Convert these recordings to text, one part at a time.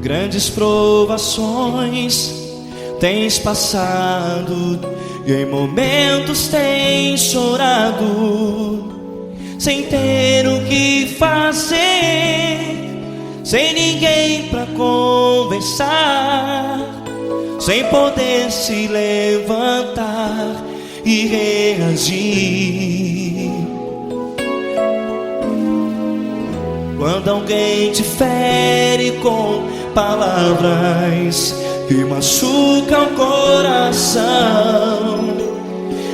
Grandes provações tens passado e em momentos tens chorado, sem ter o que fazer, sem ninguém pra conversar, sem poder se levantar e reagir. Quando alguém te fere com palavras que machucam o coração,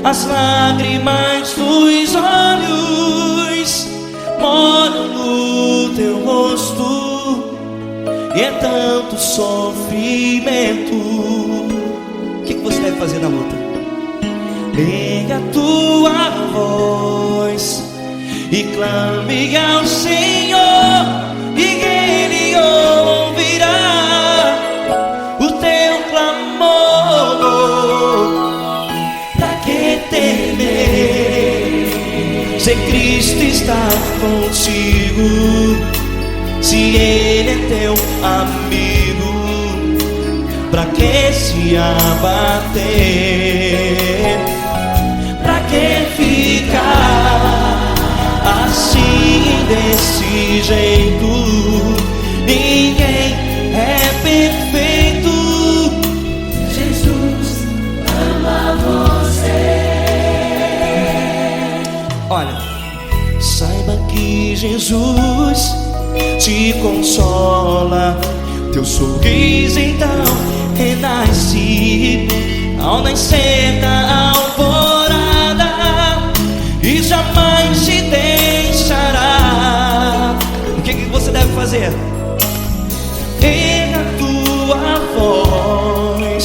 as lágrimas dos olhos molham no teu rosto, e é tanto sofrimento. O que você deve fazer na luta? Erga a tua voz e clame ao Senhor, e Ele ouvirá o teu clamor. Pra que temer, se Cristo está contigo, se Ele é teu amigo? Pra que se abater? Pra que ficar assim, desse jeito? Ninguém é perfeito. Jesus ama você. Olha, saiba que Jesus te consola, teu sorriso então renasce ao nascer da alvorada, e jamais te deixará. O que você deve fazer? Erga a tua voz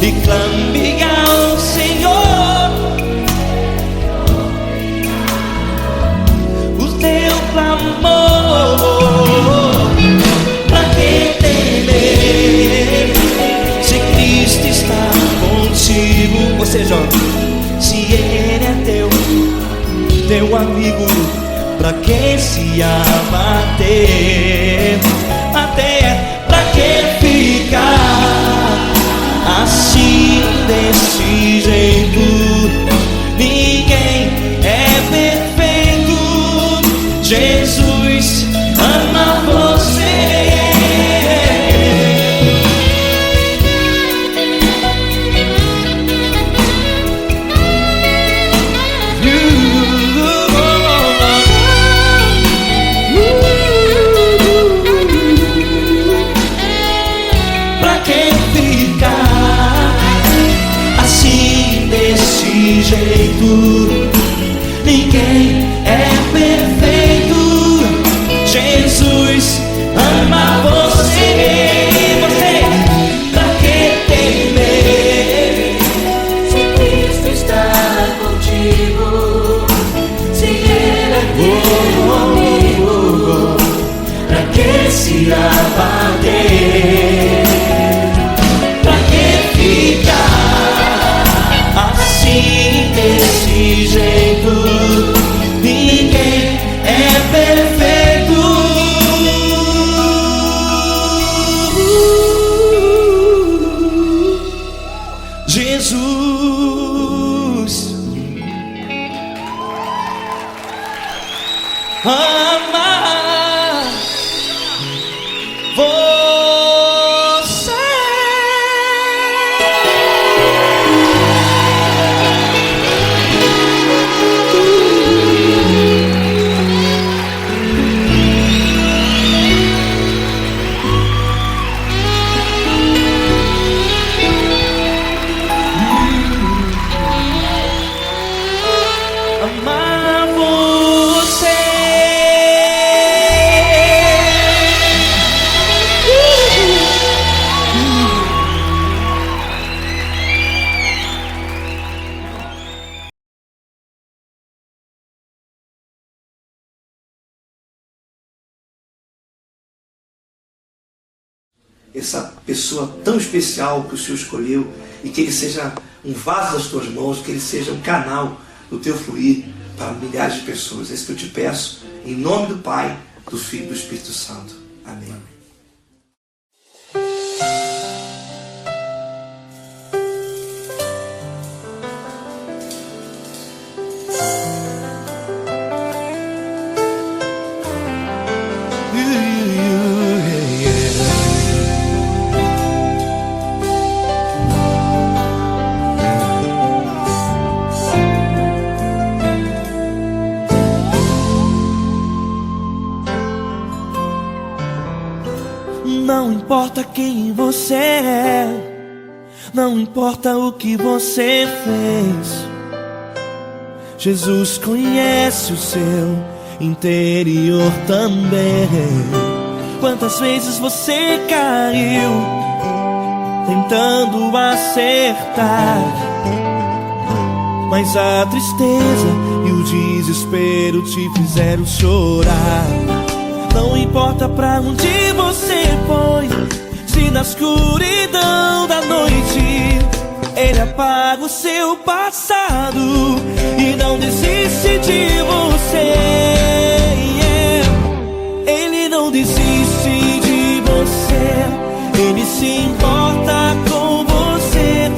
e clame ao Senhor, o teu clamor. Pra que temer, se Cristo está contigo? Ou seja, se Ele é teu amigo, pra que se abater? Até pra que ficar assim, desse jeito? Ninguém é perfeito. Jesus ama você. Jeito, ninguém é perfeito. Jesus ama você. Você, pra que temer, se Cristo está contigo, se Ele é teu amigo? Pra que se abater? Pra que ficar assim, desse jeito? Ninguém é perfeito. Jesus ama você. Amar essa pessoa tão especial que o Senhor escolheu, e que ele seja um vaso das tuas mãos, que ele seja um canal do teu fluir para milhares de pessoas. É isso que eu te peço, em nome do Pai, do Filho e do Espírito Santo. Amém. Não importa quem você é, não importa o que você fez, Jesus conhece o seu interior também. Quantas vezes você caiu tentando acertar, mas a tristeza e o desespero te fizeram chorar. Não importa pra onde você foi, se na escuridão da noite Ele apaga o seu passado e não desiste de você. Ele não desiste de você, Ele se importa com você,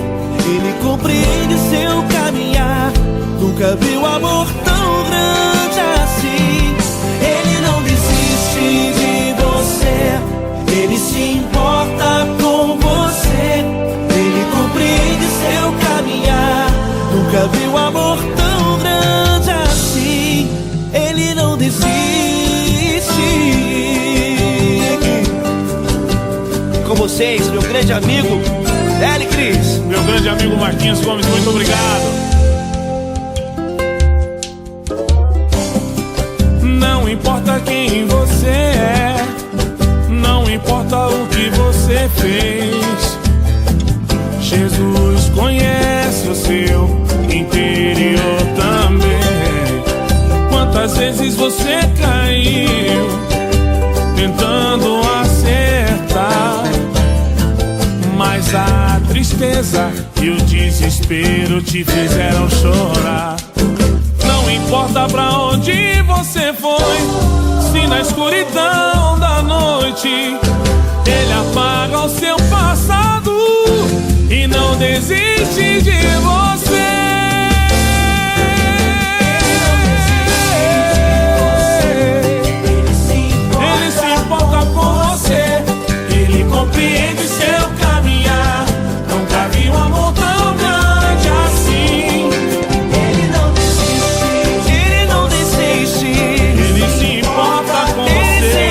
Ele compreende seu caminhar. Nunca viu amor tão grande assim. Ele não desiste de você, Ele se importa com você, Ele compreende seu caminhar. Nunca viu amor tão grande assim. Ele não desiste. Com vocês, meu grande amigo L. Cris. Meu grande amigo Marquinhos Gomes, muito obrigado. Não importa quem você é, não importa o que você fez, Jesus conhece o seu interior também. Quantas vezes você caiu tentando acertar, mas a tristeza e o desespero te fizeram chorar. Não importa pra onde você foi, se na escuridão da noite Ele apaga o seu passado e não desiste de você. Ele se importa com você, Ele compreende seu caminhar. Nunca vi um amor tão grande assim. Ele não desiste, Ele não desiste. Ele se importa com você,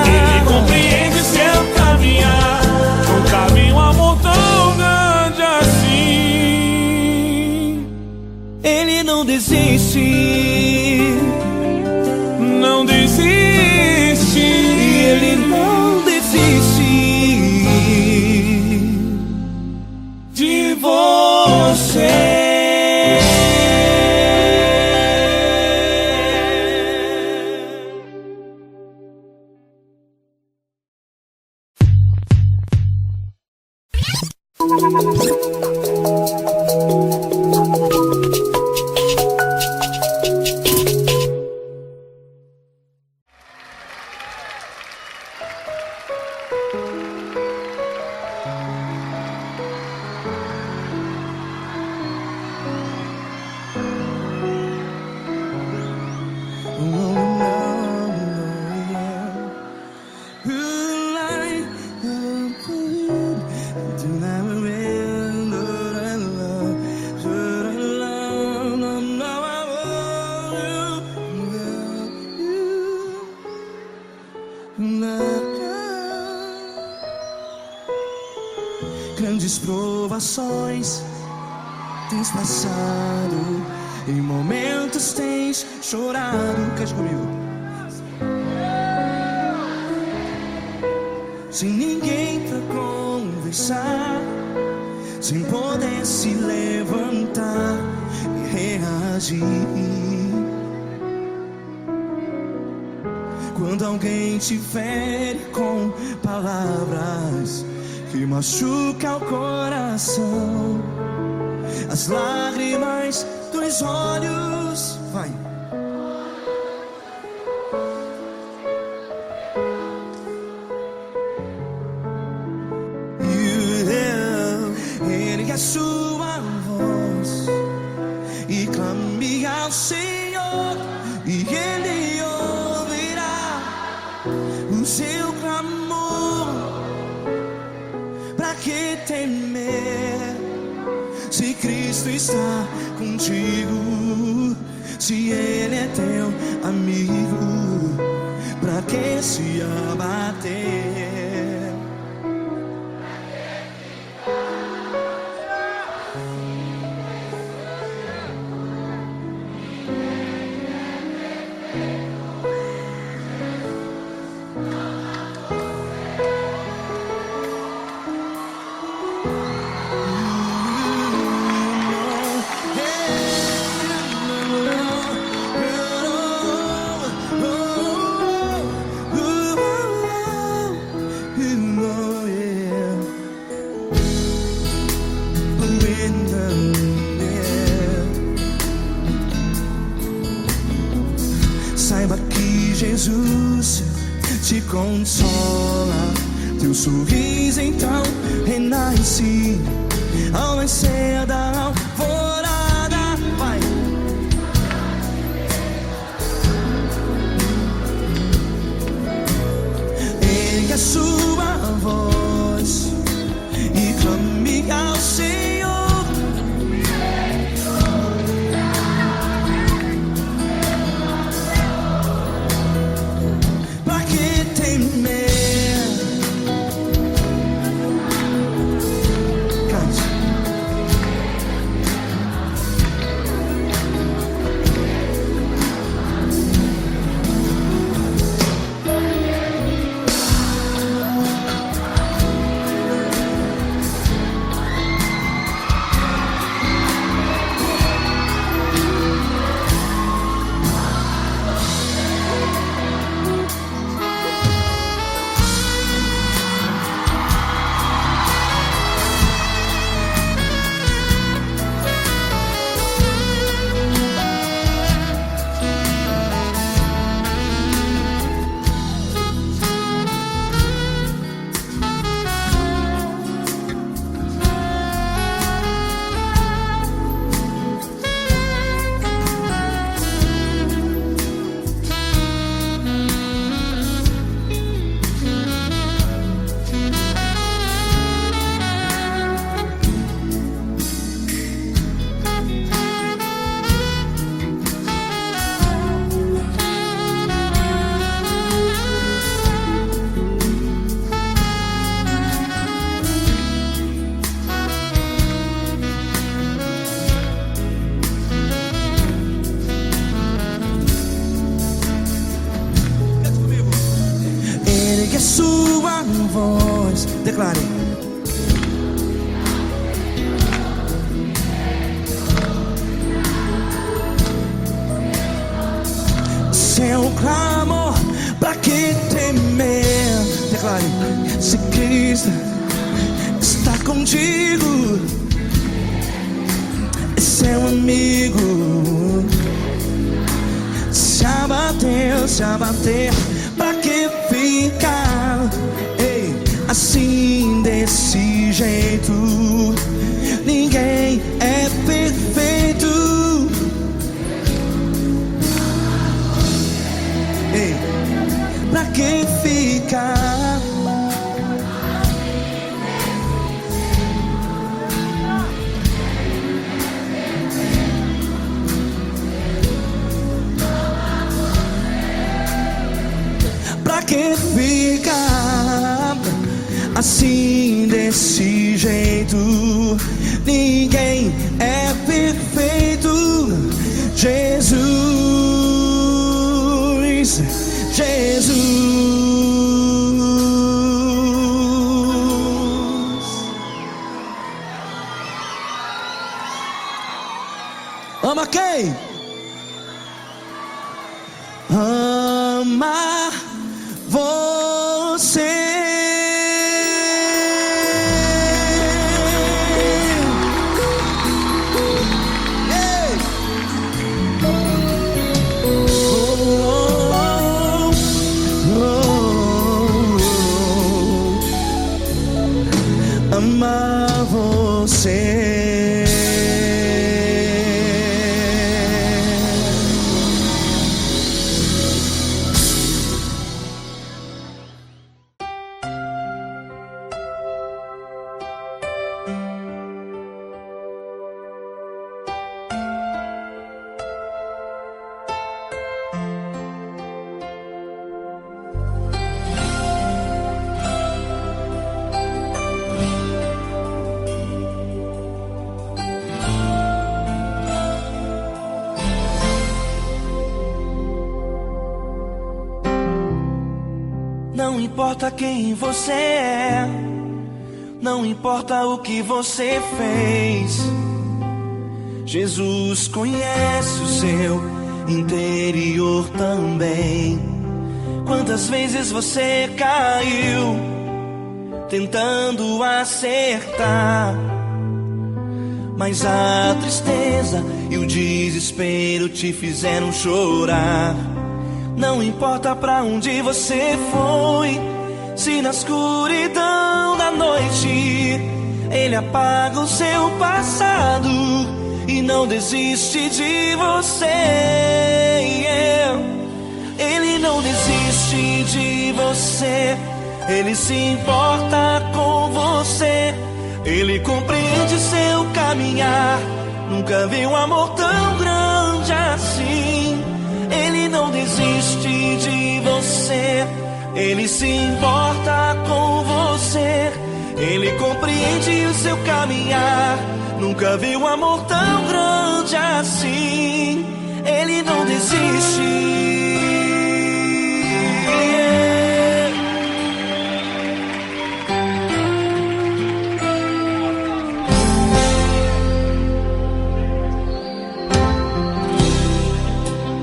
Ele compreende seu caminhar. Nunca vi um amor tão grande assim. Ele não desiste, Não desiste. Ele não desiste De você. Grandes provações tens passado, em momentos tens chorado. Cante comigo. Sem ninguém pra conversar, sem poder se levantar e reagir. quando alguém te fere com palavras que machucam o coração. As lágrimas dos olhos, vai. Ergue a sua voz e clame ao Senhor, e Ele ouvirá o seu clamor. Pra que temer, se Cristo está contigo? Se Ele é teu amigo, pra que se abater? Saiba que Jesus te consola, teu sorriso então renasce ao nascer da alvorada. Vai. Ergue a sua voz e clame ao Senhor. Ergue a sua voz, declare. Seu clamor, pra que temer? Declare. Se Cristo está contigo, é seu amigo. Se abater, pra que ficar, ei, assim desse jeito? Ninguém é perfeito. Ei, pra que ficar? Pra que ficar assim desse jeito? Ninguém é perfeito. Jesus, Jesus. Ama quem? Ama Não importa quem você é, não importa o que você fez, Jesus conhece o seu interior também. Quantas vezes você caiu tentando acertar, mas a tristeza e o desespero te fizeram chorar. Não importa pra onde você foi, se na escuridão da noite Ele apaga o seu passado e não desiste de você. Ele não desiste de você, Ele se importa com você, Ele compreende seu caminhar. Nunca vi um amor tão grande assim. Ele não desiste de você, Ele se importa com você, Ele compreende o seu caminhar. Nunca vi um amor tão grande assim. Ele não desiste.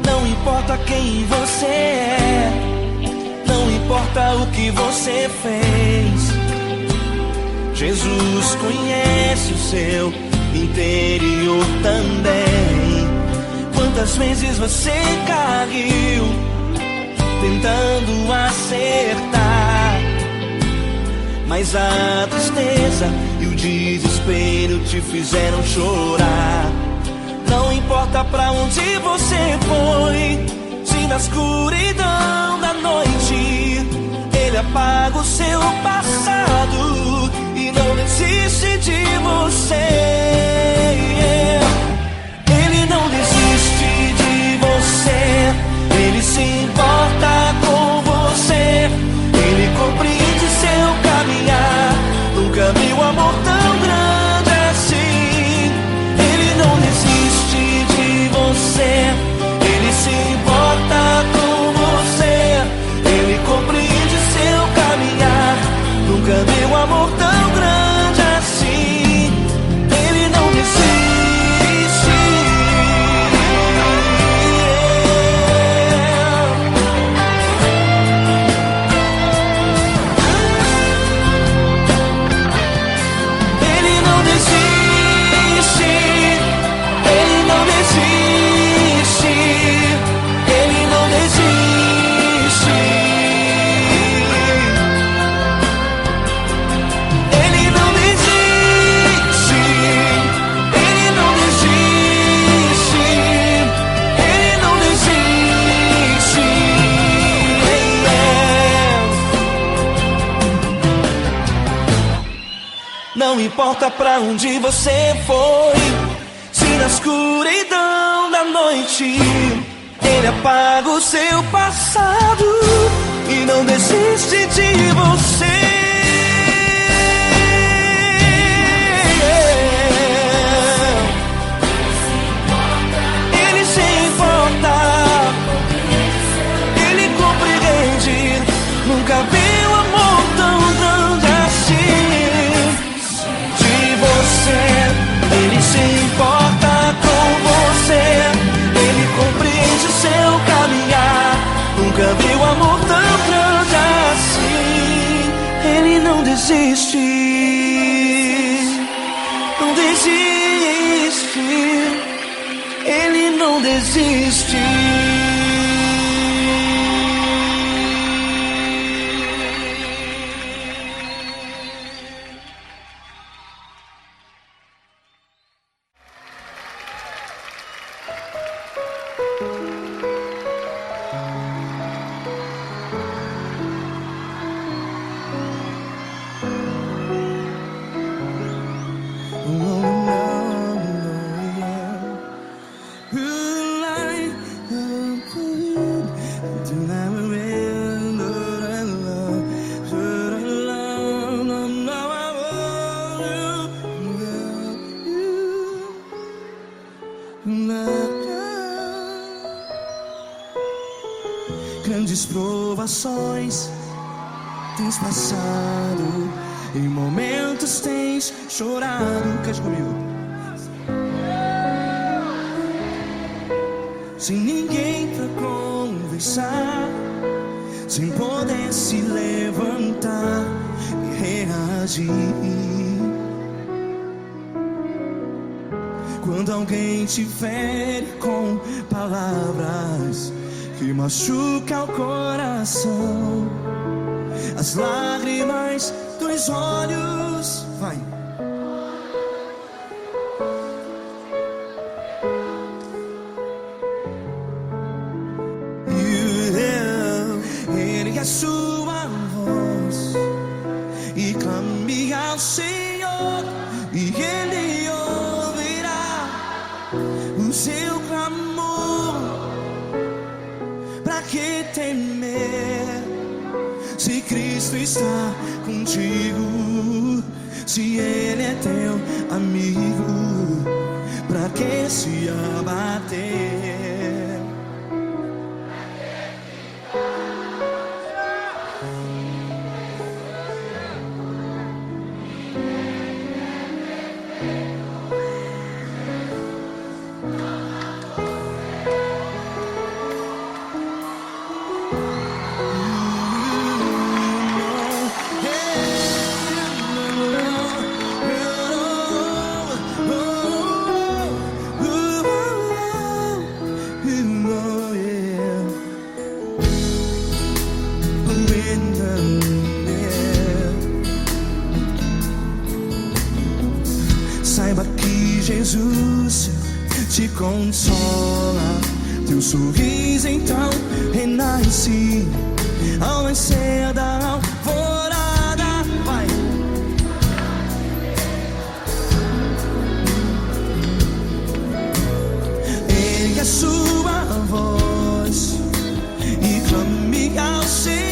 Não importa quem você é, não importa o que você fez, Jesus conhece o seu interior também. Quantas vezes você caiu tentando acertar, mas a tristeza e o desespero te fizeram chorar. Não importa pra onde você foi, se na escuridão da noite Ele apaga o seu passado e não desiste de você. Ele não desiste de você, Ele se importa com você, Ele compreende seu caminhar. Nunca vi um amor tão grande assim. Ele não desiste de você, Ele se importa com você, Ele compreende seu caminhar. Nunca vi um amor tão grande assim. Ele não desiste. Ele não desiste. Ele não desiste. Ele não desiste. Ele não desiste. Ele não desiste. Ele não desiste. Não importa pra onde você foi, se na escuridão da noite Ele apaga o seu passado e não desiste de você. Ele se importa, Ele compreende. Nunca vi um amor tão grande assim. De você, Ele se importa com você, Ele compreende o seu caminhar. Nunca vi um amor tão grande assim. Ele não desiste, não desiste. Ele não desiste. Grandes provações tens passado, em momentos tens chorado. Cante comigo. Sem ninguém pra conversar, sem poder se levantar e reagir. Quando alguém te fere com palavras que machuca o coração, as lágrimas dos olhos, vai. Ergue a sua voz e clame ao Senhor, e Ele ouvirá o seu clamor. Pra que temer, se Cristo está contigo? Se Ele é teu amigo, pra que se abater? Saiba que Jesus te consola, teu sorriso então renasce ao nascer da alvorada. Vai. Ergue a sua voz e clame ao Senhor.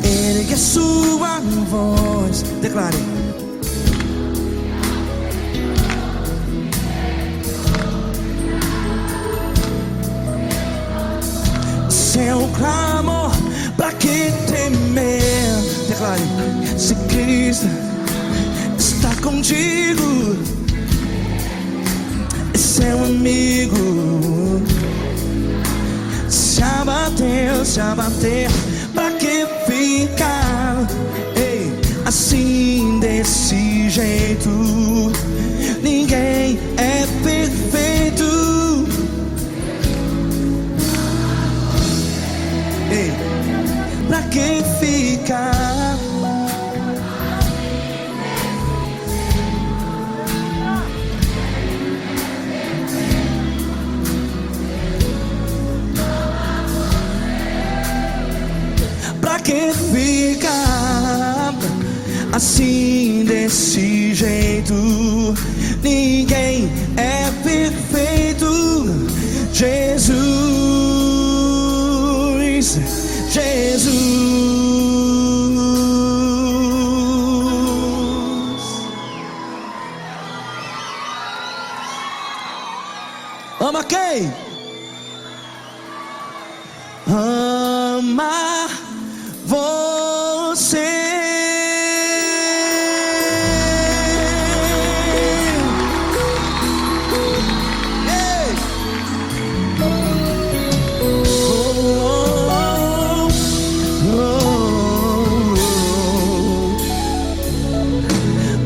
Ergue a sua voz, declare. Seu clamor, pra que temer? Declare. Se Cristo está contigo, é seu amigo. Se abater, pra que ficar, ei, assim desse jeito? Ninguém é perfeito. Ei, pra que ficar? Pra que ficar assim desse jeito. Ninguém é perfeito. Jesus, Jesus. Ama quem? Ama você. Ei.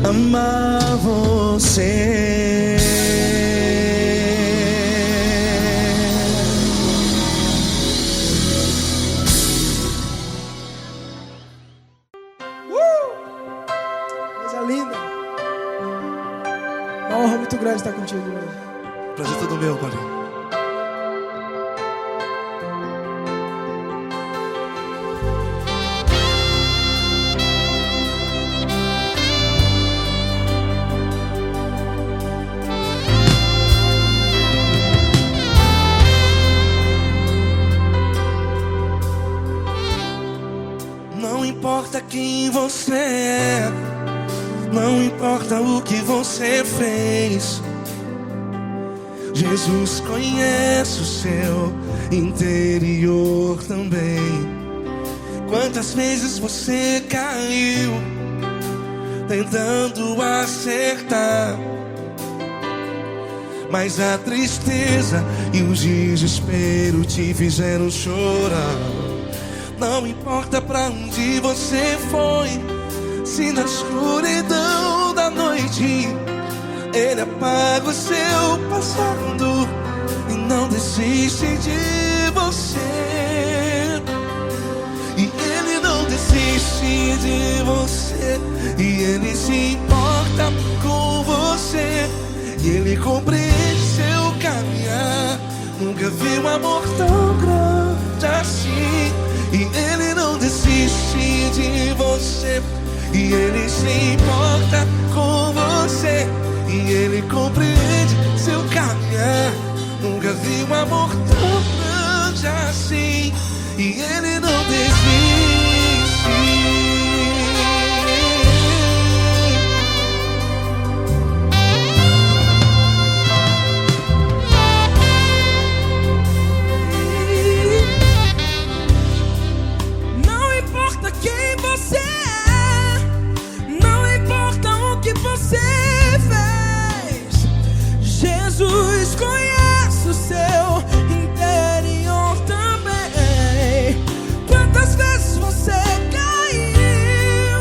Ama você. Coisa linda. Uma honra muito grande estar contigo hoje. Prazer todo meu, Padre. Não importa quem você é, não importa o que você fez, Jesus conhece o seu interior também. Quantas vezes você caiu tentando acertar, mas a tristeza e o desespero te fizeram chorar. Não importa pra onde você foi, se na escuridão da noite Ele apaga o seu passado e não desiste de você. E Ele não desiste de você, e Ele se importa com você, e Ele compreende seu caminhar. Nunca vi um amor tão grande assim. E Ele não desiste de você, e Ele se importa com você, e Ele compreende seu caminhar. Nunca vi um amor tão grande assim. E Ele não desiste. Jesus conhece o seu interior também. Quantas vezes você caiu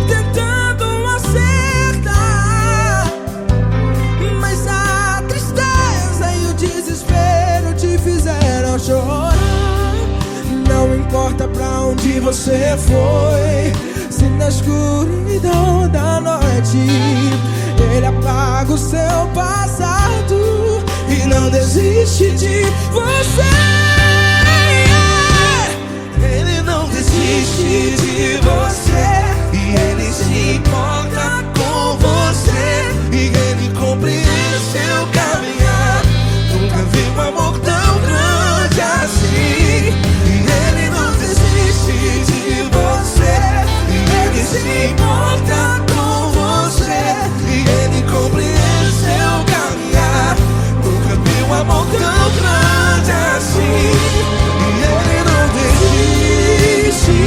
tentando acertar, mas a tristeza e o desespero te fizeram chorar. Não importa pra onde você foi, se na escuridão da noite Ele apaga o seu passado e não desiste de você. Ele não desiste de você, e Ele se importa com você, e Ele compreende seu caminhar. Nunca vi um amor tão grande assim. E Ele não desiste de você, e Ele se importa com você, e Ele compreende seu caminhar. Nunca vi um amor tão grande assim. E Ele não desiste.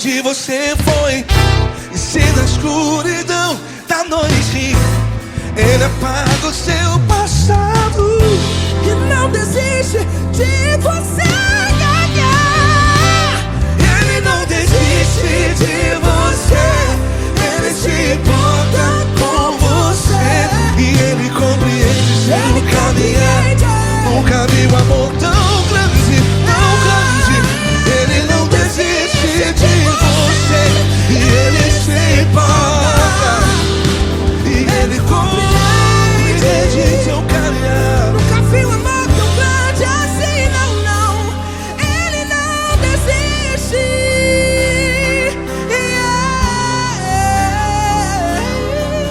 onde você foi. E se na escuridão da noite Ele apaga o seu passado E não desiste de você. Ele não desiste de você. Ele se importa com você. E Ele compreende seu caminhar. Nunca vi um amor tão grande, tão grande. Ele não desiste de você. E Ele se importa. E Ele compreende seu caminhar. Nunca vi um amor tão grande assim, não, não. Ele não desiste.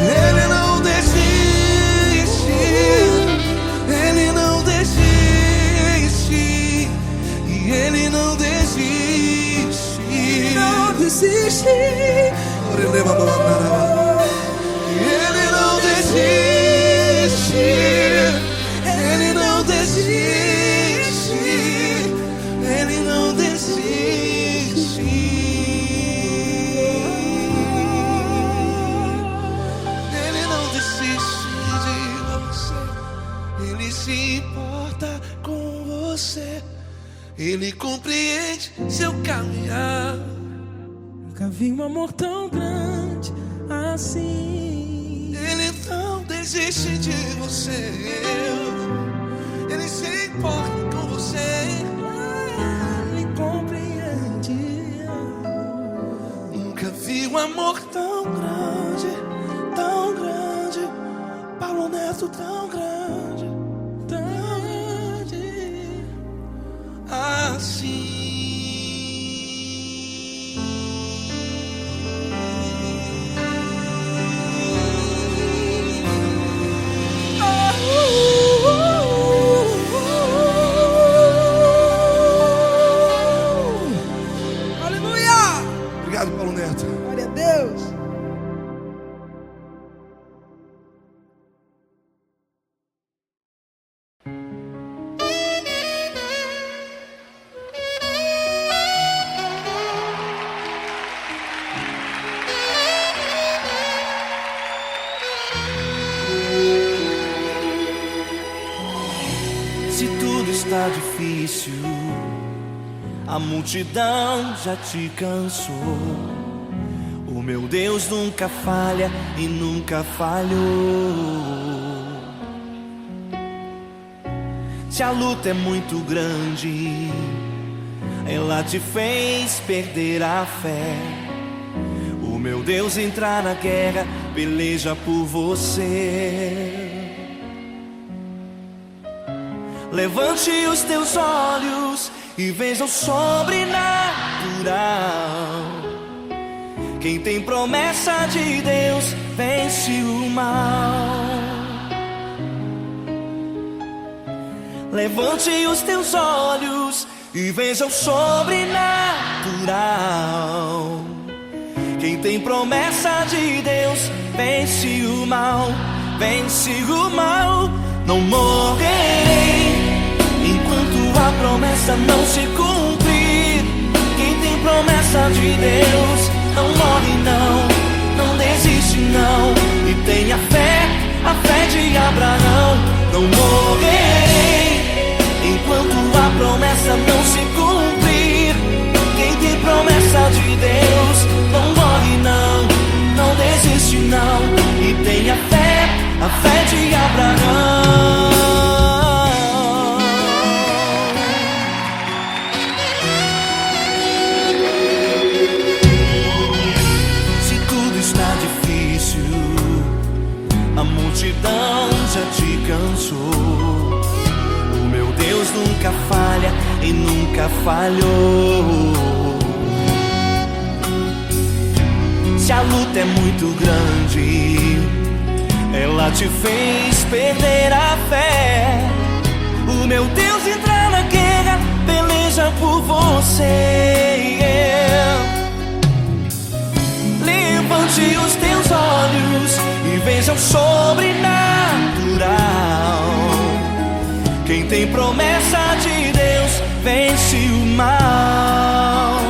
Ele não desiste. Ele não desiste. E Ele não desiste. Não desiste. Ele não desiste. Ele não desiste. Ele não desiste. Ele não desiste de você. Ele se importa com você. Ele compreende seu caminhar. Nunca vi um amor tão grande assim. Ele não desiste de você. Ele se importa com você. Ele compreende. Nunca vi um amor tão grande, tão grande. Paulo Neto tão grande, tão grande assim. Aleluia! Obrigado, Paulo Neto. Glória a Deus. Se tudo está difícil, a multidão já te cansou. O meu Deus nunca falha e nunca falhou. Se a luta é muito grande, ela te fez perder a fé. O meu Deus entrar na guerra, peleja por você. Levante os teus olhos e veja o sobrenatural. Quem tem promessa de Deus vence o mal. Levante os teus olhos e veja o sobrenatural. Quem tem promessa de Deus vence o mal, vence o mal. Não morrerei enquanto a promessa não se cumprir. Quem tem promessa de Deus não morre não, não desiste não. E tenha fé, a fé de Abraão. Não morrerei enquanto a promessa não se cumprir. Quem tem promessa de Deus não morre não, não desiste não. E tenha fé, a fé de Abraão. Se tudo está difícil, a multidão já te cansou. O meu Deus nunca falha e nunca falhou. Se a luta é muito grande, ela te fez perder a fé. O meu Deus entra na guerra, peleja por você. Levante os teus olhos e veja o sobrenatural. Quem tem promessa de Deus vence o mal.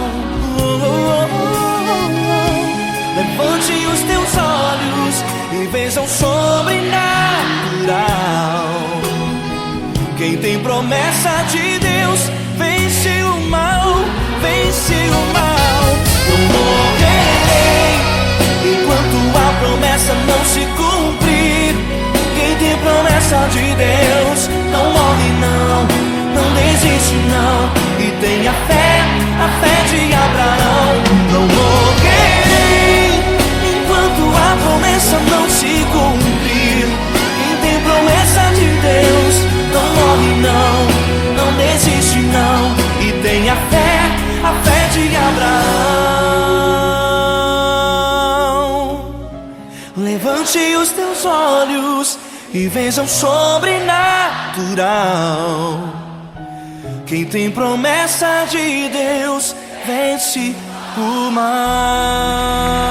promessa de Deus vence o mal, vence o mal. Não morrerei enquanto a promessa não se cumprir. Quem tem promessa de Deus não morre não, não desiste não. E tenha fé, a fé de Abraão. Não morrerei enquanto a promessa não se cumprir. Quem tem promessa de Deus não morre não, não desiste não. E tenha fé, a fé de Abraão. Levante os teus olhos e veja o sobrenatural. Quem tem promessa de Deus vence o mal.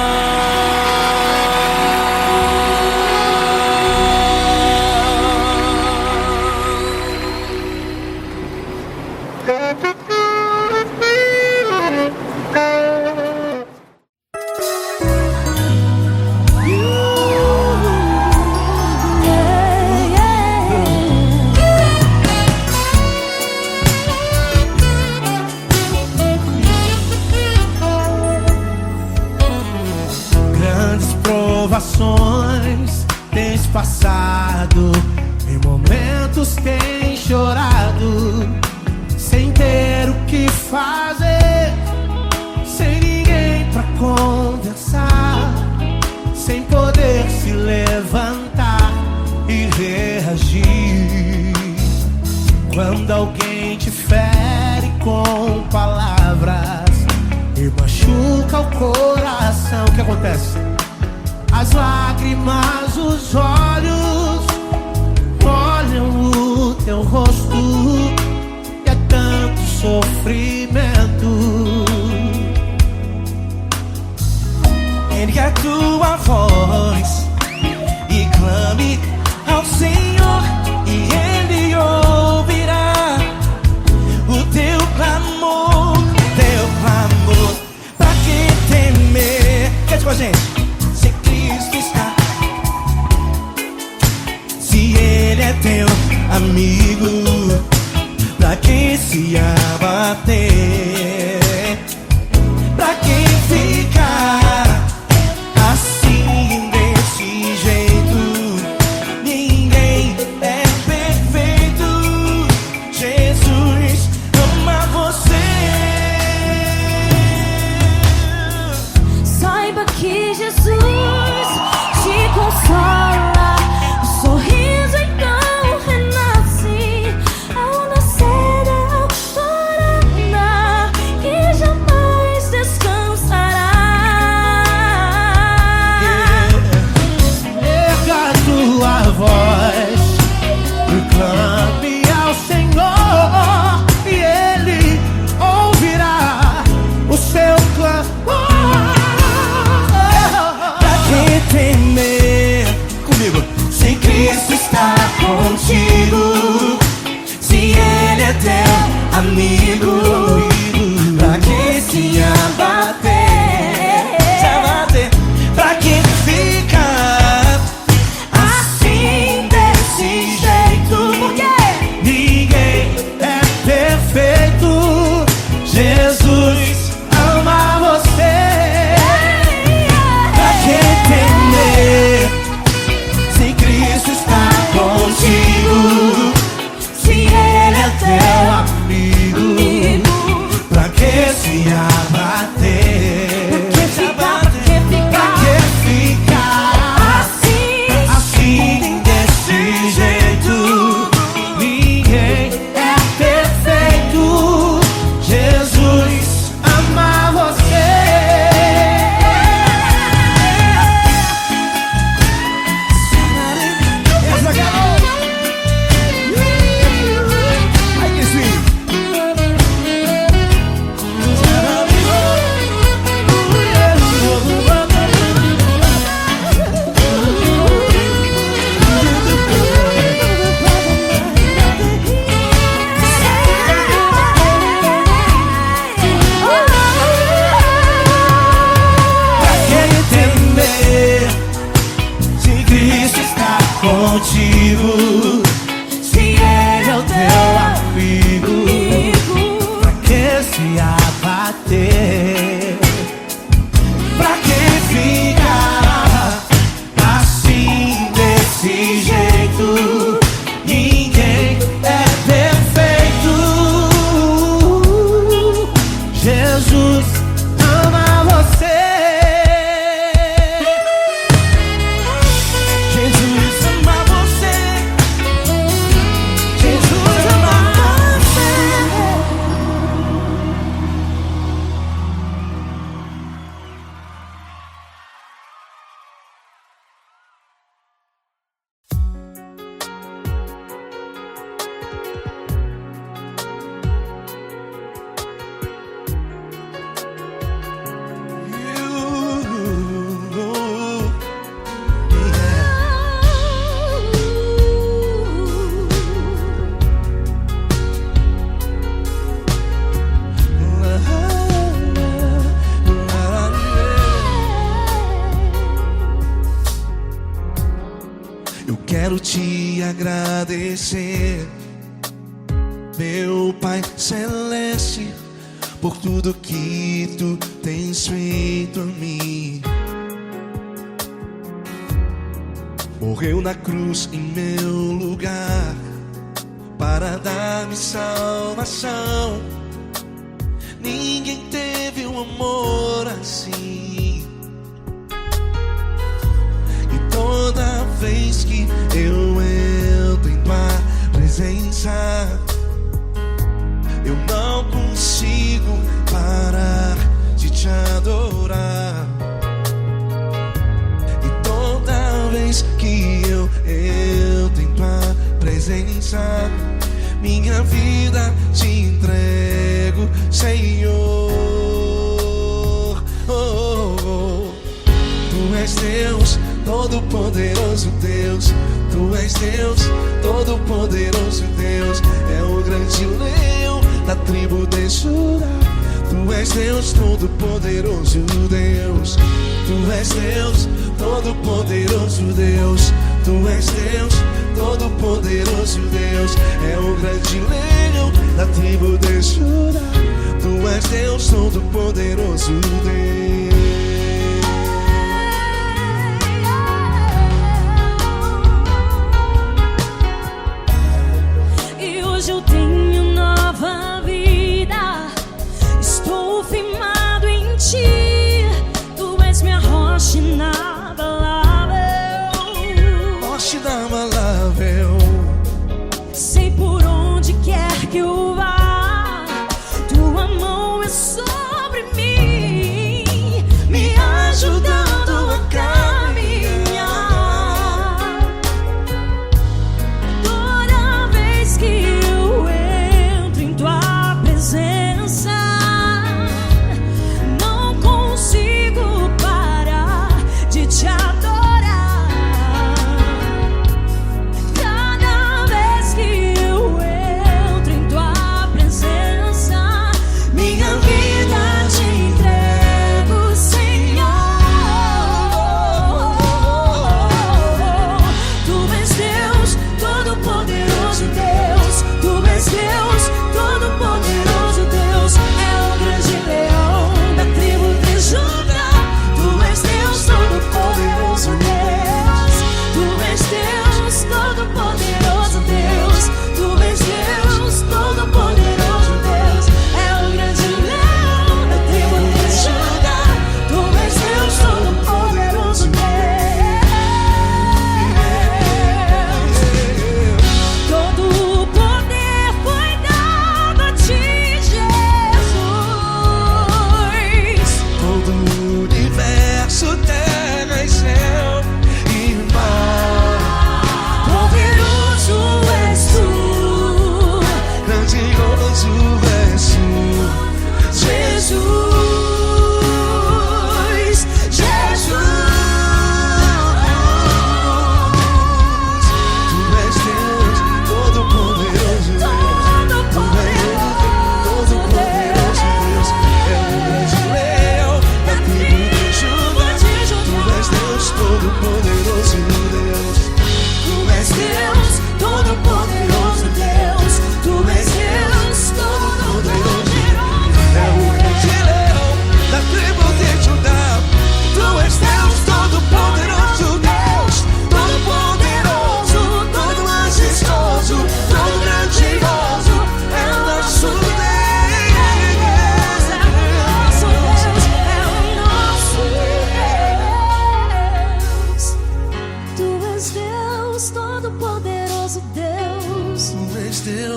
Provações tens passado, em momentos tens chorado, sem ter o que fazer, sem ninguém pra conversar, sem poder se levantar e reagir. Quando alguém te fere com palavras e machuca o coração, o que acontece? As lágrimas, os olhos olham o teu rosto e é tanto sofrimento. Ergue a tua voz e clame ao Senhor, e Ele ouvirá o teu clamor, teu clamor. Pra que temer? Cante com a gente. Se Ele é teu amigo, pra que se abater? Pra que ficar assim desse jeito? Ninguém é perfeito. Jesus ama você. Saiba que Jesus te consola. O sorriso então renasce ao nascer da alvorada e jamais descansará. Erga a tua voz e clame ao Senhor, e Ele ouvirá o seu clamor. Pra que temer? Comigo. Se Cristo está contigo, se Ele é teu amigo, pra que se abater? Se abater. Pra que ficar assim desse jeito? Porque Ninguém é perfeito. Jesus ama você. Pra que temer? Se Cristo está contigo, se Ele é Teu amigo, pra que se abater? Pra que ficar assim desse jeito? Ninguém é perfeito. Jesus ama você. Contigo, se Ele é o teu te abater. Pra que ficar assim desse jeito? Ninguém é perfeito. Jesus ama você. Jesus ama você. Jesus ama você. Eu quero te agradecer, meu Pai Celeste, por tudo que tu tens feito a mim. Morreu na cruz em meu lugar para dar-me salvação. Ninguém teve um amor assim. E toda vez que eu entro em tua presença, eu não consigo parar de te adorar. E toda vez que eu entro em tua presença, minha vida te entrego, Senhor. Tu és Deus, Todo-Poderoso Deus. Tu és Deus, Todo-Poderoso Deus. É o grande leão da tribo de Judá. Tu és Deus, Todo-Poderoso Deus. Tu és Deus, Todo-Poderoso Deus. Tu és Deus, Todo-Poderoso Deus. É o grande leão da tribo de Judá. Tu és Deus, Todo-Poderoso Deus. E hoje eu tenho nova vida. Estou firmado em ti. Tu és minha rocha inabalável. Rocha inabalável. Sei por onde quer que eu vá, tua mão é sobre mim.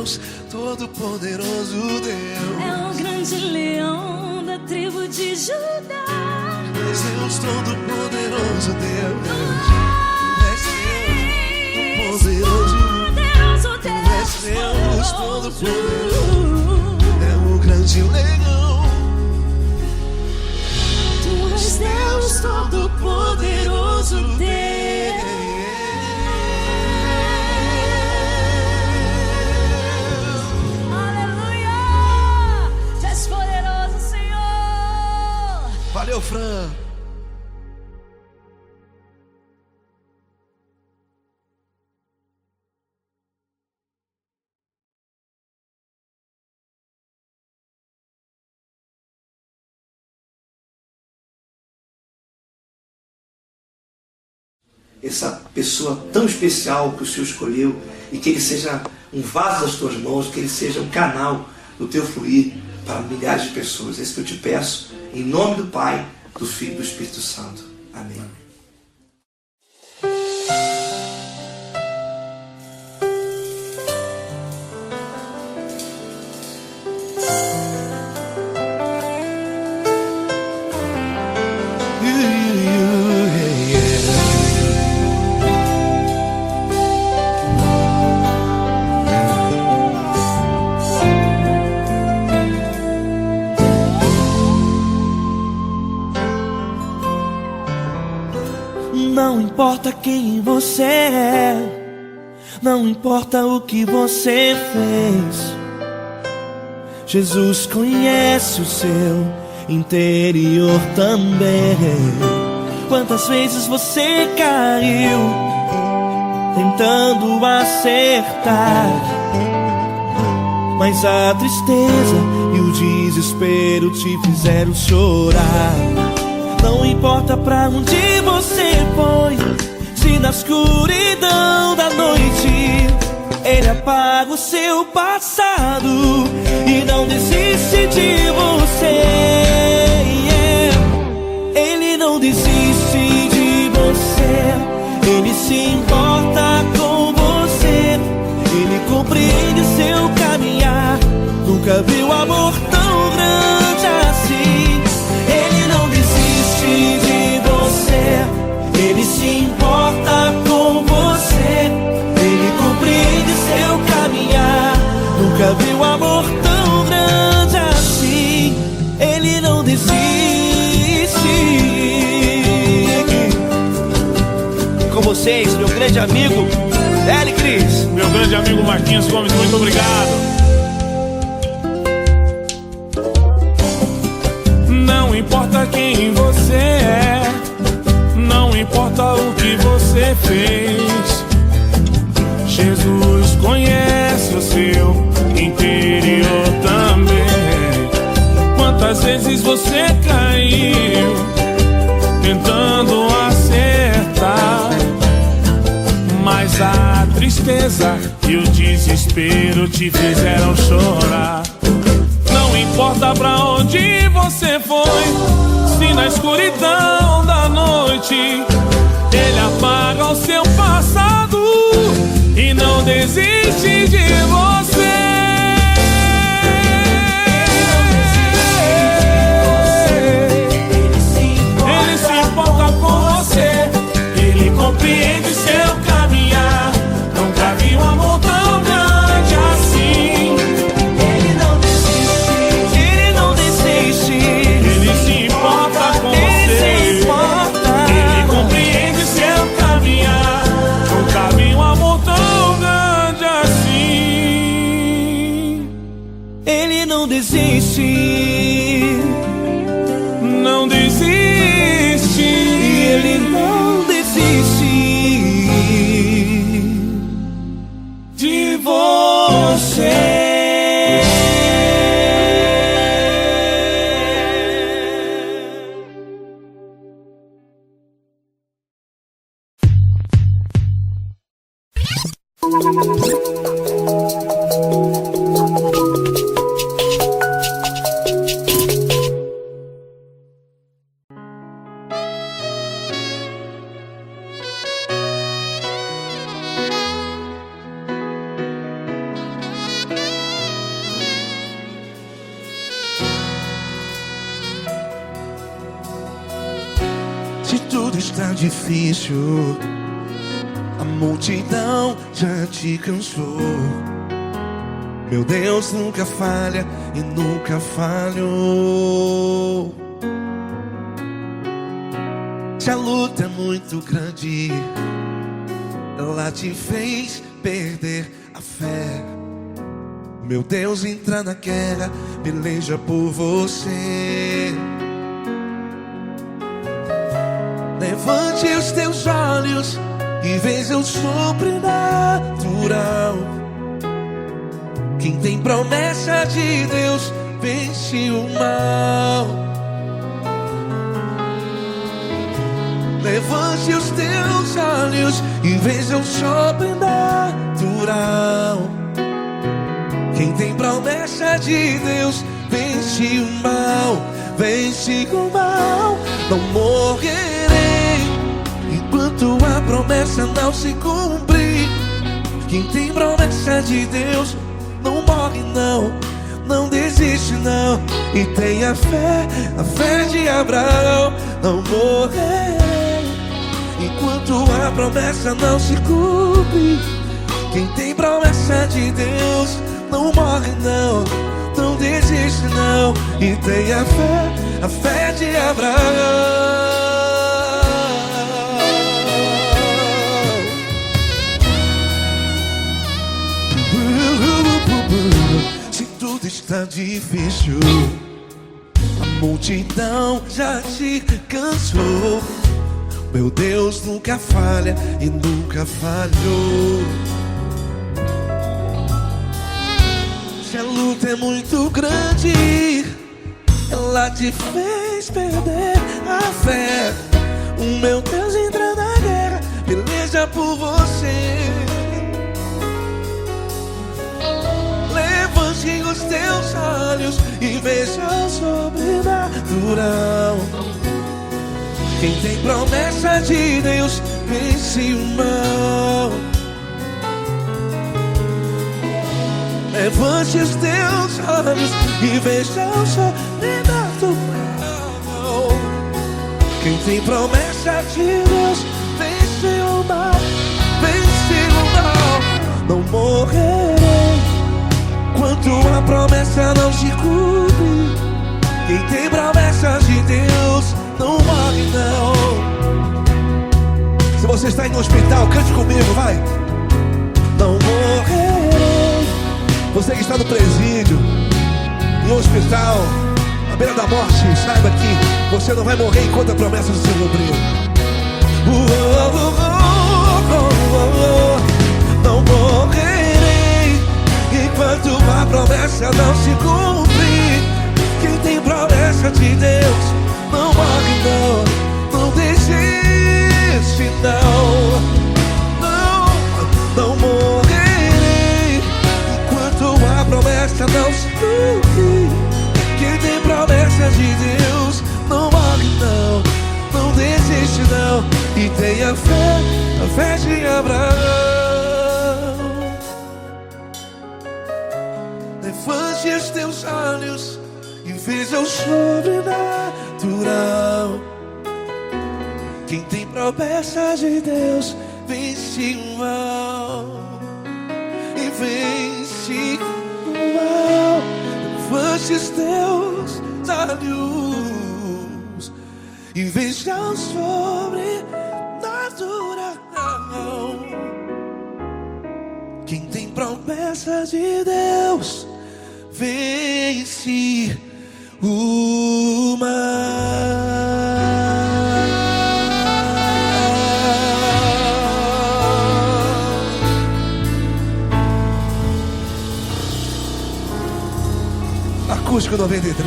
Deus, todo-poderoso Deus. É o grande leão da tribo de Judá. És Deus, todo-poderoso Deus. És Deus, poderoso. És Deus, todo-poderoso. É o grande leão. Tu és Deus, todo-poderoso Deus. Aleluia! Tu és poderoso, Senhor. Valeu, Fran. Essa pessoa tão especial que o Senhor escolheu, e que ele seja um vaso das tuas mãos, que ele seja um canal do teu fluir para milhares de pessoas. É isso que eu te peço, em nome do Pai, do Filho e do Espírito Santo. Amém. Não importa quem você é, não importa o que você fez, Jesus conhece o seu interior também. Quantas vezes você caiu tentando acertar, mas a tristeza e o desespero te fizeram chorar. Não importa pra onde você foi, se na escuridão da noite Ele apaga o seu passado e não desiste de você. Ele não desiste de você, Ele se importa com você, Ele compreende seu caminhar. Nunca viu amor tão grande assim. Ele não desiste de você, Ele se importa com você, Ele compreende seu caminhar. Nunca viu amor tão grande assim. Ele não desiste. Com vocês, meu grande amigo L. Cris. Meu grande amigo Marquinhos Gomes, muito obrigado. Não importa quem você é, não importa o que você fez, Jesus conhece o seu interior também. Quantas vezes você caiu tentando acertar, mas a tristeza e o desespero te fizeram chorar. Não importa pra onde você foi, se na escuridão da noite Ele apaga o seu passado e não desiste de você. Ele se importa com você, Ele compreende seu caminhar. Nunca vi um amor tão grande assim. Ele não desiste, Ele não desiste. Ele se importa com Ele você, se importa. Ele compreende seu caminhar. Nunca vi um amor tão grande assim. Ele não desiste. Não desiste. Ele não desiste De você. está difícil, a multidão já te cansou. Meu Deus nunca falha e nunca falhou. Se a luta é muito grande, ela te fez perder a fé. Meu Deus entra na guerra, peleja por você. Levante os teus olhos e veja o sobrenatural. Quem tem promessa de Deus vence o mal. Levante os teus olhos e veja o sobrenatural. Quem tem promessa de Deus vence o mal. Vence o mal. Não morrerei enquanto a promessa não se cumprir. Quem tem promessa de Deus não morre não, não desiste não. E tenha fé, a fé de Abraão. Não morrerei enquanto a promessa não se cumpre. Quem tem promessa de Deus não morre não, não desiste não. E tenha fé, a fé de Abraão. Se tudo está difícil, a multidão já te cansou. Meu Deus nunca falha e nunca falhou. Se a luta é muito grande, ela te fez perder a fé. O meu Deus entra na guerra, peleja por você. Levante os teus olhos e veja o sobrenatural. Quem tem promessa de Deus vence o mal. Levante os teus olhos e veja o sobrenatural. Quem tem promessa de Deus vence o mal. Vence o mal. Não morrerei enquanto a promessa não se cumpre. Quem tem promessa de Deus não morre não. Se você está em um hospital, cante comigo, vai. Não morrerei. Você que está no presídio, em um hospital, à beira da morte, saiba que você não vai morrer enquanto a promessa não se cumprir. Não morrerei enquanto a promessa não se cumprir. Quem tem promessa de Deus não morre não, não desiste não. Não morrerei enquanto a promessa não se cumprir. Quem tem promessa de Deus não morre não, não desiste não. E tenha fé, a fé de Abraão. Levante os teus olhos e veja o sobrenatural. Quem tem promessa de Deus vence o mal. E vence o mal. Levante os teus olhos e veja o sobrenatural. Quem tem promessa de Deus vence o mal. Acústico 93.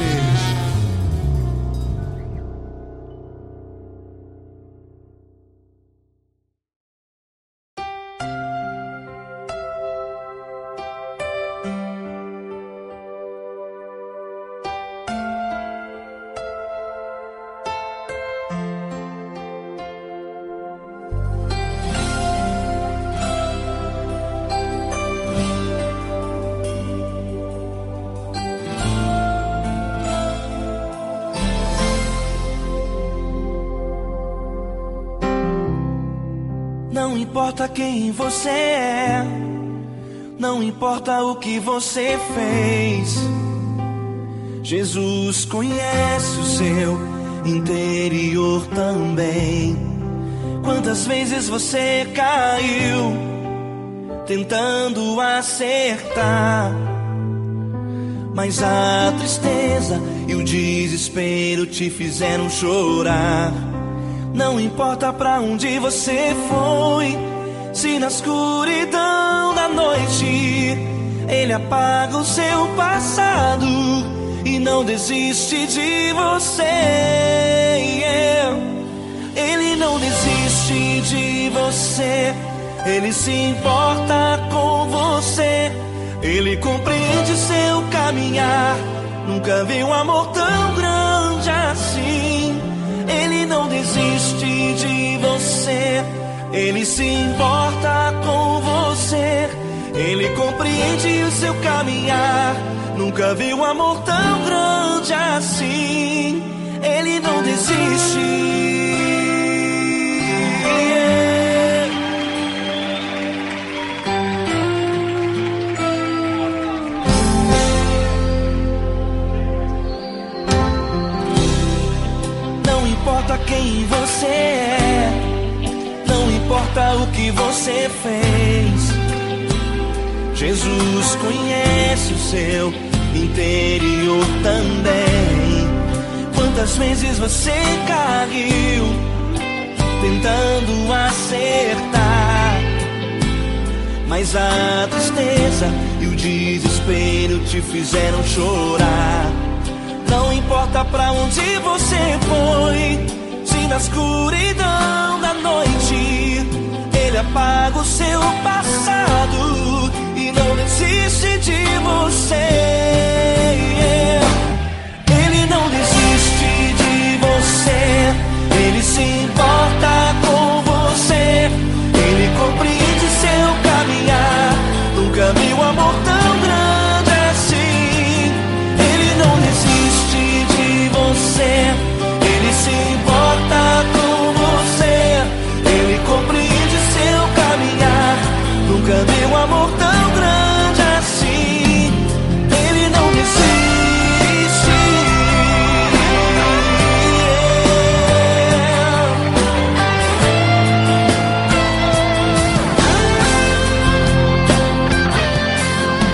importa quem você é, não importa o que você fez, Jesus conhece o seu interior também. Quantas vezes você caiu tentando acertar, mas a tristeza e o desespero te fizeram chorar. Não importa pra onde você foi, se na escuridão da noite Ele apaga o seu passado e não desiste de você. Ele não desiste de você, Ele se importa com você, Ele compreende seu caminhar. Nunca vi um amor tão grande assim. Ele não desiste de você, Ele se importa com você, Ele compreende o seu caminhar. Nunca vi um amor tão grande assim. Ele não desiste. Não importa quem você é, não importa o que você fez, Jesus conhece o seu interior também. Quantas vezes você caiu tentando acertar, mas a tristeza e o desespero te fizeram chorar. Não importa pra onde você foi, se na escuridão da noite Ele apaga o seu passado e não desiste de você. Ele não desiste de você, Ele se importa com você, Ele compreende seu caminhar. Nunca vi um amor tão grande assim. Ele não desiste de você, Ele se importa com você, Ele compreende seu caminhar. Nunca vi um amor tão grande assim. Ele não desiste.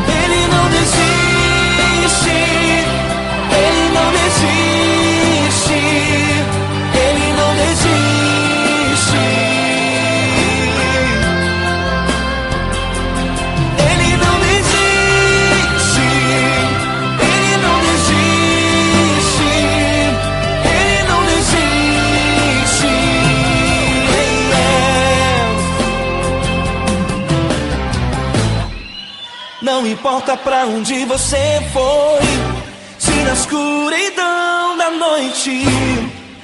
Ele não desiste. Ele não desiste. Ele não desiste. Ele não desiste. Ele não desiste. Ele não desiste. Não importa pra onde você foi, se na escuridão da noite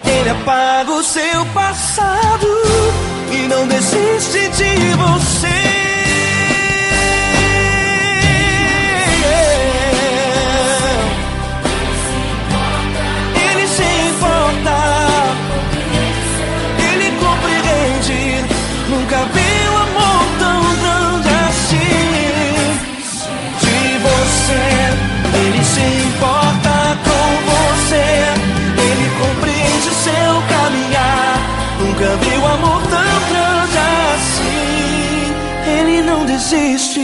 Ele apaga o seu passado e não desiste de você. Ele se importa, Ele compreende. Nunca vi um amor tão grande assim. De você, Ele se importa com você, Ele compreende seu caminhar. Nunca vi um amor tão grande assim. Ele não desiste,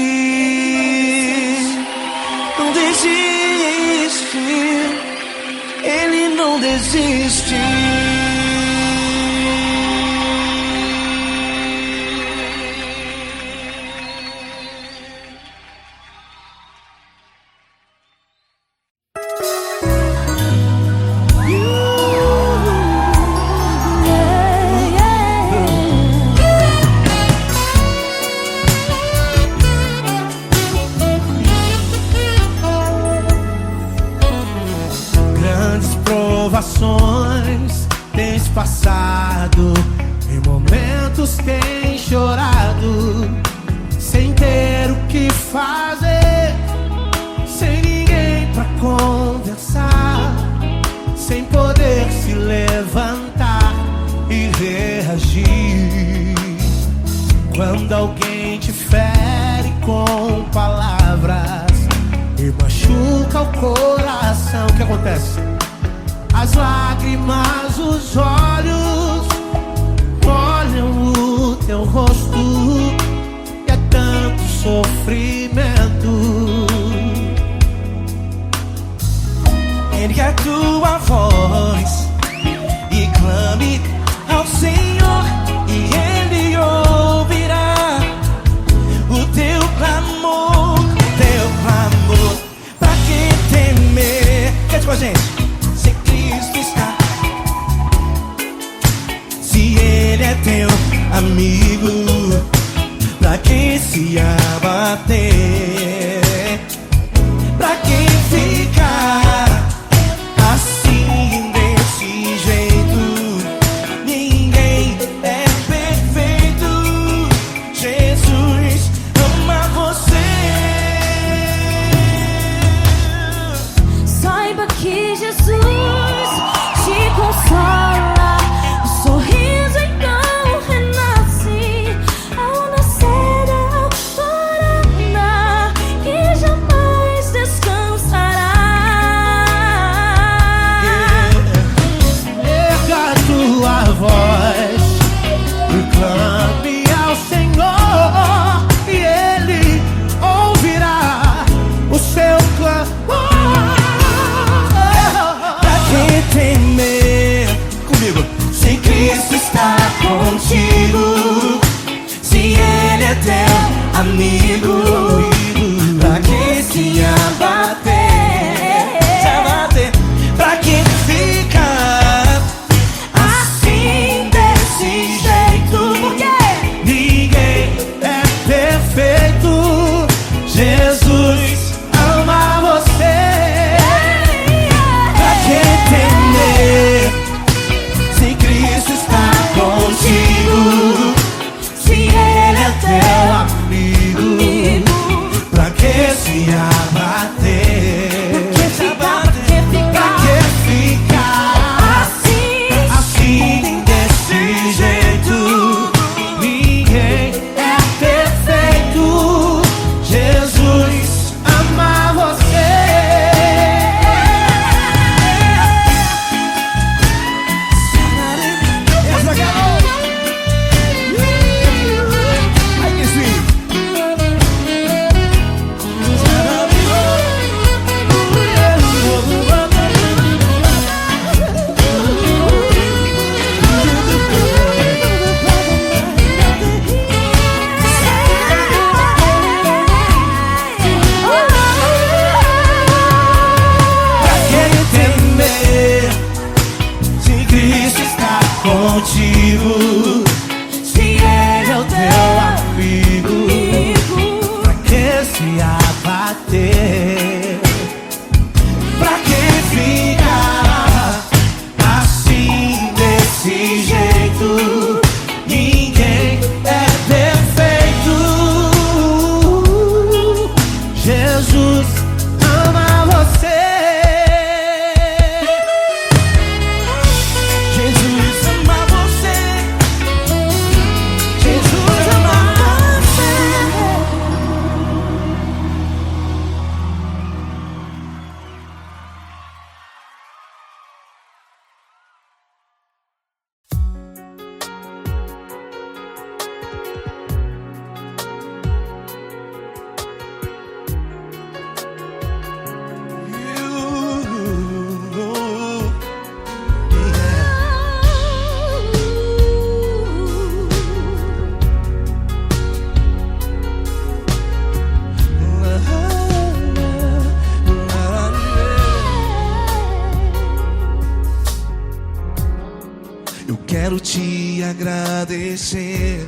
não desiste. Ele não desiste. Grandes provações tens passado, em momentos tens chorado, sem ter o que fazer, sem ninguém pra conversar, sem poder se levantar e reagir. Quando Quando alguém te fere com palavras e machuca o coração, o que acontece? As lágrimas, os olhos olham o teu rosto e é tanto sofrimento. Ergue a tua voz e clame ao Senhor, e Ele ouvirá o teu clamor, Pra que temer? Cante com a gente. Se Cristo está, se Ele é teu amigo, pra que se abater? Pra que ficar assim desse jeito? Ninguém é perfeito. Jesus ama você. Saiba que Jesus te consola. O sorriso então renasce ao nascer da alvorada, que jamais descansará. Erga a tua voz e clame ao Senhor, e Ele ouvirá o seu clamor. Pra que temer? Comigo. Se Cristo está contigo, se Ele é teu amigo, pra que se abater? Pra que ficar assim desse jeito? Porque Ninguém é perfeito. Jesus ama você. pra que temer? Se Cristo está contigo, se Ele é teu Amigo, pra que se abater? Pra que ficar assim desse jeito? ninguém é perfeito. Jesus ama você. Ai, que sweet. Pra que temer? Se Cristo está contigo, se Ele é o teu amigo, Pra que se abater? pra que ficar assim desse jeito? Ninguém é perfeito. Jesus ama você. Jesus ama você. Jesus ama você. Eu quero te agradecer,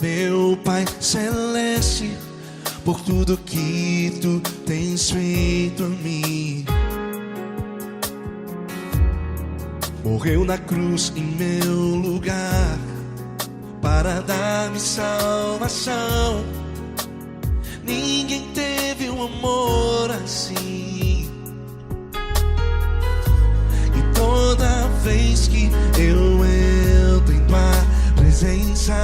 meu Pai Celeste, por tudo que tu tens feito a mim. Morreu na cruz em meu lugar para dar-me salvação. Ninguém teve um amor assim. E toda vez que eu entro em tua presença,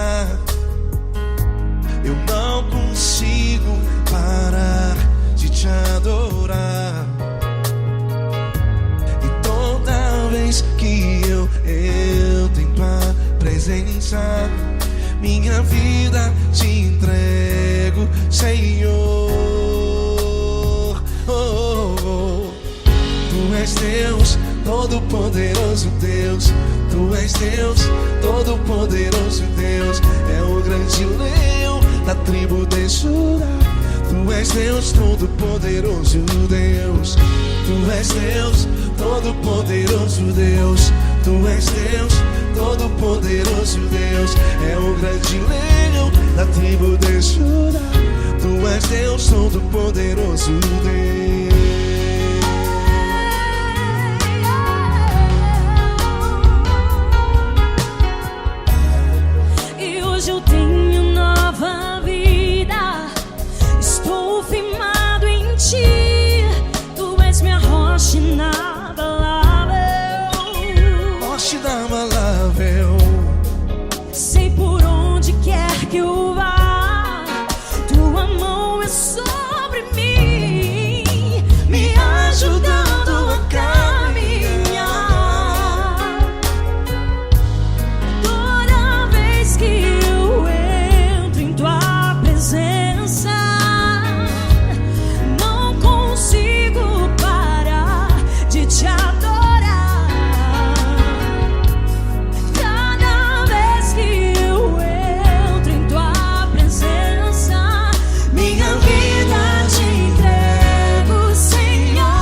presença. Minha vida te entrego, Senhor. Oh, oh, oh. Tu és Deus, todo-poderoso Deus. Tu és Deus, todo-poderoso Deus. É o grande leão da tribo de Judá. Tu és Deus, todo-poderoso Deus. Tu és Deus, todo-poderoso Deus. Tu és Deus, todo-poderoso Deus. É o grande leão da tribo de Judá. Tu és Deus, todo-poderoso Deus. E hoje eu tenho nova vida. Estou firmado em ti. Tu és minha rocha inabalável. Rocha inabalável. Sei por onde quer que eu vá, tua mão é sobre mim, me ajudando a caminhar. Toda vez que eu entro em tua presença, não consigo parar de te adorar. Cada vez que eu entro em tua presença, minha vida te entrego, Senhor.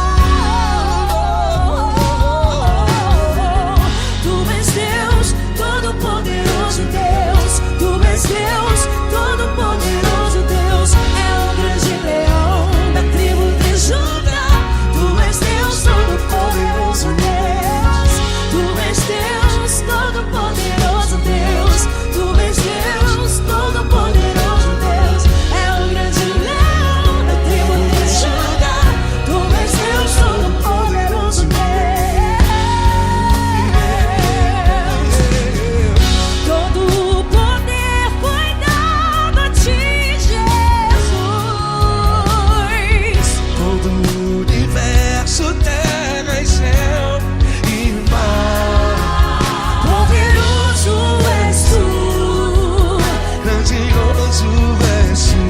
Tu és Deus, todo-poderoso Deus. Tu és Deus, todo-poderoso Deus. É o grande leão da tribo de Judá. Tu és Deus, todo-poderoso Deus. Tu és Deus, todo-poderoso Deus. Tu és Deus, todo-poderoso Deus. É o grande leão da tribo de Judá. Tu és Deus, todo-poderoso Deus. Todo o poder foi dado a ti, Jesus. Todo o universo, terra e céu e mar. Poderoso és tu, Grandioso és tu,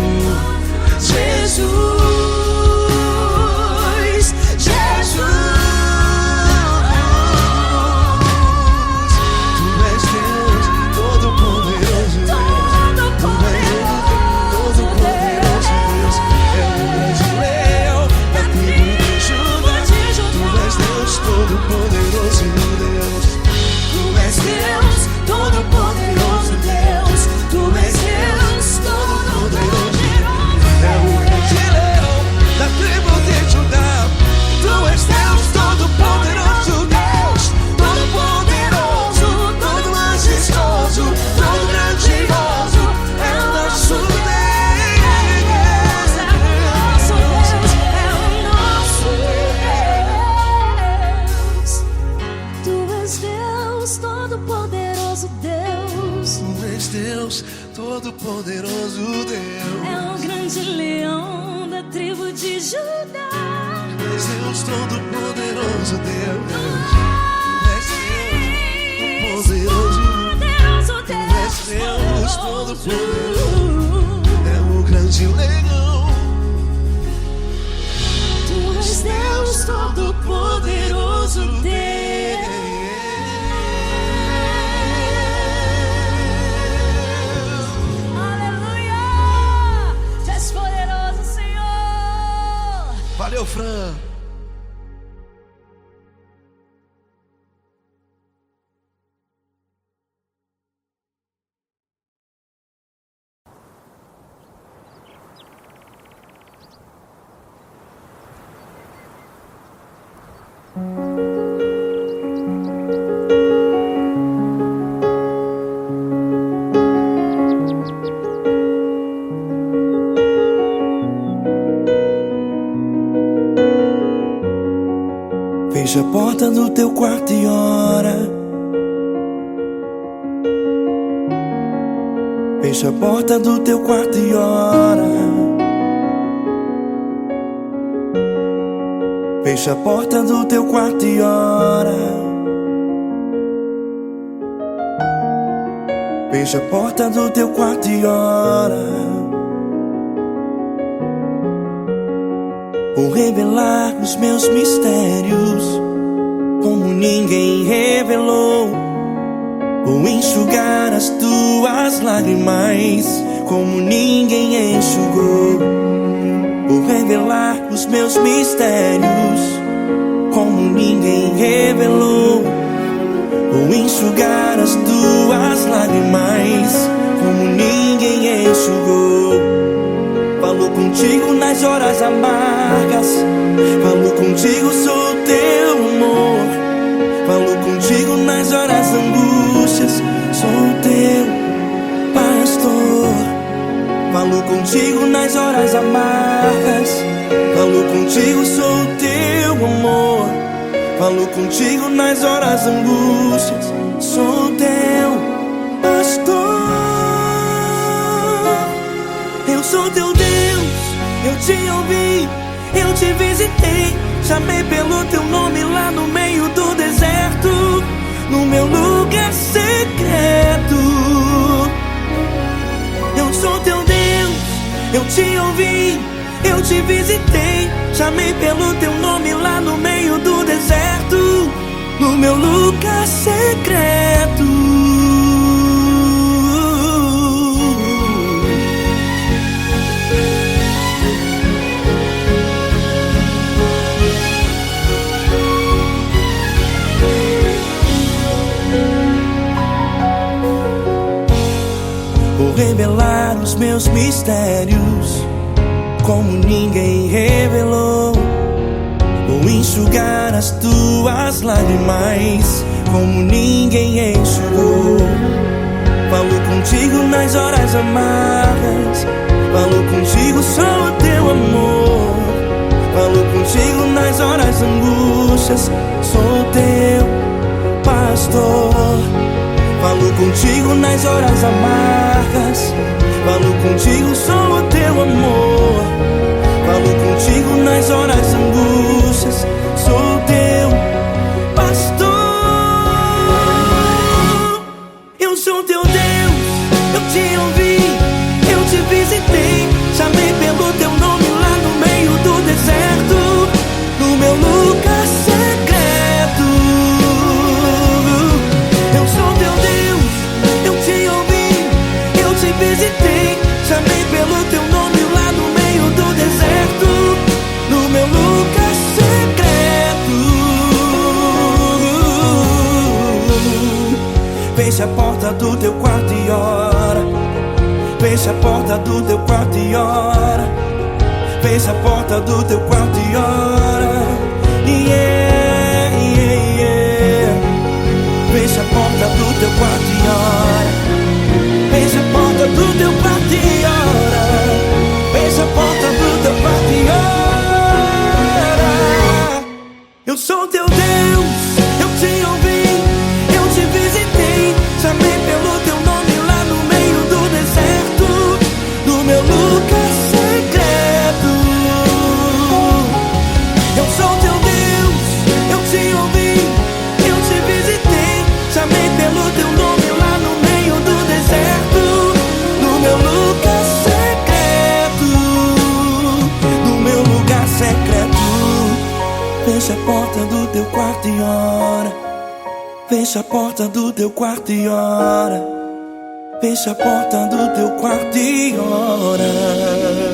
Jesus. Jesus. Tu és Deus, todo-poderoso Deus. Tu és Deus, todo-poderoso Deus. É o grande leão da tribo de Judá. Tu és Deus, todo-poderoso Deus. Tu és Deus, todo-poderoso Deus. Tu és Deus, todo-poderoso. É o grande leão da tribo de Judá. Tu és Deus, todo-poderoso Deus. Todo-poderoso, todo majestoso, todo grandioso. É o nosso Deus. É o nosso Deus. Tu és Deus, todo-poderoso Deus. Tu és Deus, todo-poderoso Deus. É o grande leão da tribo de Judá. Tu és Deus, todo-poderoso Deus. Tu és Deus, todo-poderoso. Poderoso Tu és Deus, todo-poderoso. É o grande leão. Tu és Deus, todo-poderoso Deus. Aleluia! Tu és poderoso, Senhor. Valeu, Fran. Fecha a porta do teu quarto e ora. Fecha a porta do teu quarto e ora. Fecha a porta do teu quarto e ora. Fecha a porta do teu quarto e ora. Vou revelar os meus mistérios como ninguém revelou. Vou enxugar as tuas lágrimas como ninguém enxugou. Vou revelar os meus mistérios como ninguém revelou. Vou enxugar as tuas lágrimas como ninguém enxugou. Falo contigo nas horas amargas, falo contigo, sou teu amor. Falo contigo nas horas angústias, sou teu pastor. Falo contigo nas horas amargas, falo contigo, sou teu amor. Falo contigo nas horas angústias, sou teu pastor. Eu sou teu Deus, eu te ouvi, eu te visitei. Chamei pelo teu nome lá no meio do deserto, no meu lugar secreto. Eu sou teu Deus, eu te ouvi, eu te visitei. Chamei pelo teu nome lá no meio do deserto, no meu lugar secreto. Vou revelar os meus mistérios como ninguém revelou. Vou enxugar as tuas lágrimas como ninguém enxugou. Falo contigo nas horas amargas, falo contigo, sou o teu amor. Falo contigo nas horas angústias, sou teu pastor. Falo contigo nas horas amargas, falo contigo, sou o teu amor. Falo contigo nas horas angústias, sou teu pastor. Eu sou teu Deus, eu te ouvi, eu te visitei. Chamei pelo teu nome lá no meio do deserto, no meu lugar secreto. Eu sou teu Deus, eu te ouvi, eu te visitei. Chamei pelo teu nome lá no meio do deserto, no meu lugar secreto. Fecha a porta do teu quarto e ora. Fecha a porta do teu quarto e ora. Fecha a porta do teu quarto e ora. Yeah, yeah, yeah. Fecha a porta do teu quarto e ora. Fecha a porta do teu quarto e ora. Fecha a porta do teu quarto e ora. Eu sou teu Deus, eu te ouvi, eu te visitei. Chamei pelo teu nome lá no meio do deserto, no meu lugar secreto. Eu sou teu Deus, eu te ouvi, eu te visitei. Chamei pelo teu nome lá no meio do deserto, no meu lugar secreto, no meu lugar secreto. Fecha a porta do teu quarto e ora. Fecha a porta do teu quarto e ora. Fecha a porta do teu quarto e ora.